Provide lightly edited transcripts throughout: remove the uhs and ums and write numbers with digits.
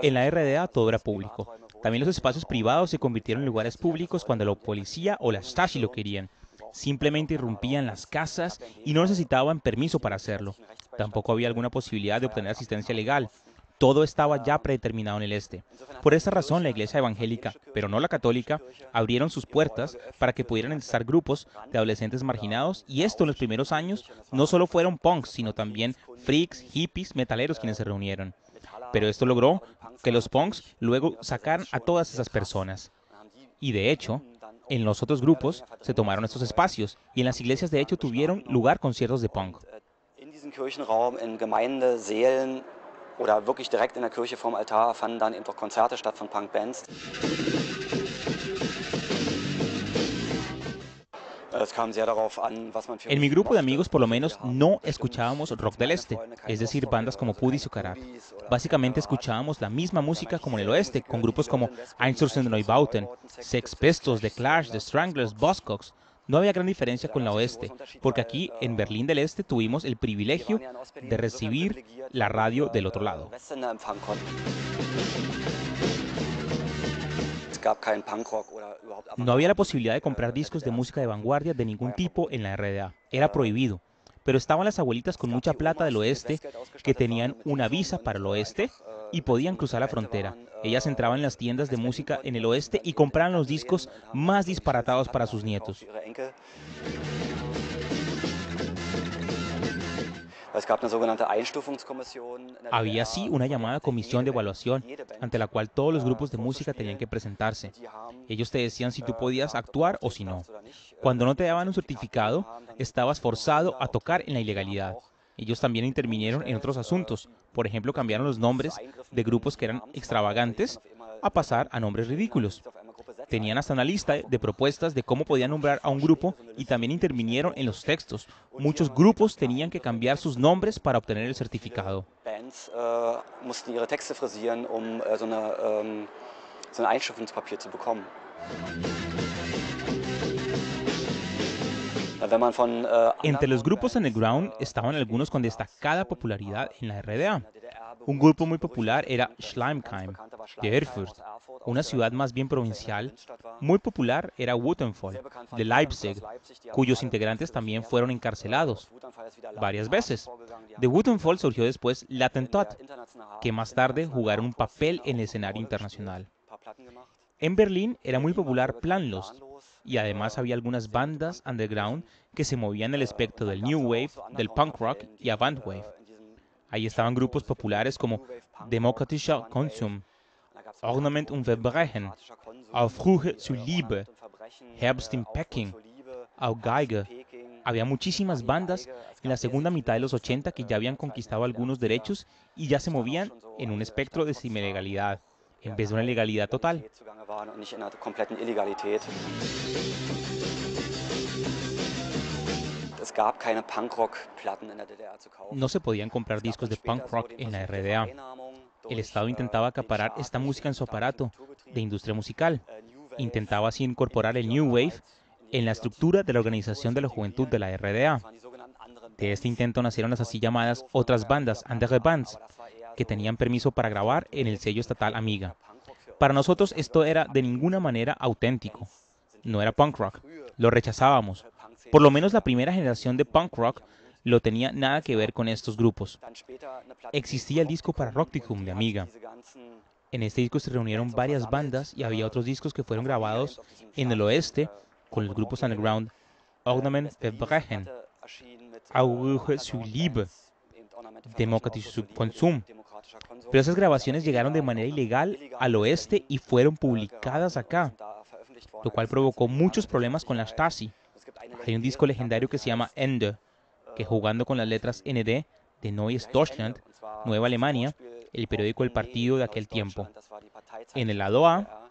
En la RDA todo era público. También los espacios privados se convirtieron en lugares públicos cuando la policía o la Stasi lo querían. Simplemente irrumpían las casas y no necesitaban permiso para hacerlo. Tampoco había alguna posibilidad de obtener asistencia legal. Todo estaba ya predeterminado en el este. Por esta razón, la iglesia evangélica, pero no la católica, abrieron sus puertas para que pudieran estar grupos de adolescentes marginados, y esto en los primeros años no solo fueron punks, sino también freaks, hippies, metaleros quienes se reunieron. Pero esto logró que los punks luego sacaran a todas esas personas. Y de hecho, en los otros grupos se tomaron estos espacios, y en las iglesias de hecho tuvieron lugar conciertos de punk. Oder wirklich direkt in der Kirche vorm Altar fanden dann eben auch Konzerte statt von Punkbands. En mi grupo de amigos, por lo menos, no escuchábamos rock del este, es decir, bandas como Puhdys o Karat. Básicamente escuchábamos la misma música como en el oeste, con grupos como Einstürzende Neubauten, Sex Pistols, The Clash, The Stranglers, Buzzcocks. No había gran diferencia con la oeste, porque aquí en Berlín del Este tuvimos el privilegio de recibir la radio del otro lado. No había la posibilidad de comprar discos de música de vanguardia de ningún tipo en la RDA. Era prohibido. Pero estaban las abuelitas con mucha plata del oeste que tenían una visa para el oeste y podían cruzar la frontera. Ellas entraban en las tiendas de música en el oeste y compraban los discos más disparatados para sus nietos. Había así una llamada comisión de evaluación ante la cual todos los grupos de música tenían que presentarse. Ellos te decían si tú podías actuar o si no. Cuando no te daban un certificado, estabas forzado a tocar en la ilegalidad. Ellos también intervinieron en otros asuntos. Por ejemplo, cambiaron los nombres de grupos que eran extravagantes a pasar a nombres ridículos. Tenían hasta una lista de propuestas de cómo podían nombrar a un grupo y también intervinieron en los textos. Muchos grupos tenían que cambiar sus nombres para obtener el certificado. Entre los grupos underground estaban algunos con destacada popularidad en la RDA. Un grupo muy popular era Schleimkeim, de Erfurt, una ciudad más bien provincial. Muy popular era Wotanfall, de Leipzig, cuyos integrantes también fueron encarcelados varias veces. De Wotanfall surgió después l'Attentat, que más tarde jugaron un papel en el escenario internacional. En Berlín era muy popular Planlos, y además había algunas bandas underground que se movían en el espectro del New Wave, del Punk Rock y Avant Wave. Ahí estaban grupos populares como Demokratischer Konsum, Ornament und Verbrechen, Aufruhr zur Liebe, Herbst in Peking, Au Geige. Había muchísimas bandas en la segunda mitad de los 80 que ya habían conquistado algunos derechos y ya se movían en un espectro de semilegalidad, en vez de una legalidad total. No se podían comprar discos de punk rock en la RDA. El Estado intentaba acaparar esta música en su aparato de industria musical. Intentaba así incorporar el New Wave en la estructura de la Organización de la Juventud de la RDA. De este intento nacieron las así llamadas otras bandas, andere Bands, que tenían permiso para grabar en el sello estatal Amiga. Para nosotros esto era de ninguna manera auténtico. No era punk rock. Lo rechazábamos. Por lo menos la primera generación de punk rock no tenía nada que ver con estos grupos. Existía el disco Pararoktikum de Amiga. En este disco se reunieron varias bandas y había otros discos que fueron grabados en el oeste con los grupos underground Ornament Verbrechen, Aufruhr zur Liebe, Demokratischer Konsum. Pero esas grabaciones llegaron de manera ilegal al oeste y fueron publicadas acá, lo cual provocó muchos problemas con la Stasi. Hay un disco legendario que se llama Ende, que jugando con las letras ND de Neues Deutschland, Nueva Alemania, el periódico del partido de aquel tiempo. En el lado A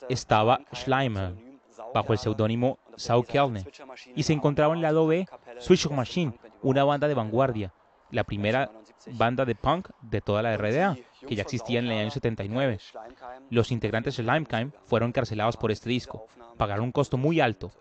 estaba Schleimer, bajo el seudónimo Saukelne, y se encontraba en el lado B Switcher Machine, una banda de vanguardia, la primera banda de punk de toda la RDA, que ya existía en el año 79. Los integrantes de Schleimkeim fueron encarcelados por este disco, pagaron un costo muy alto.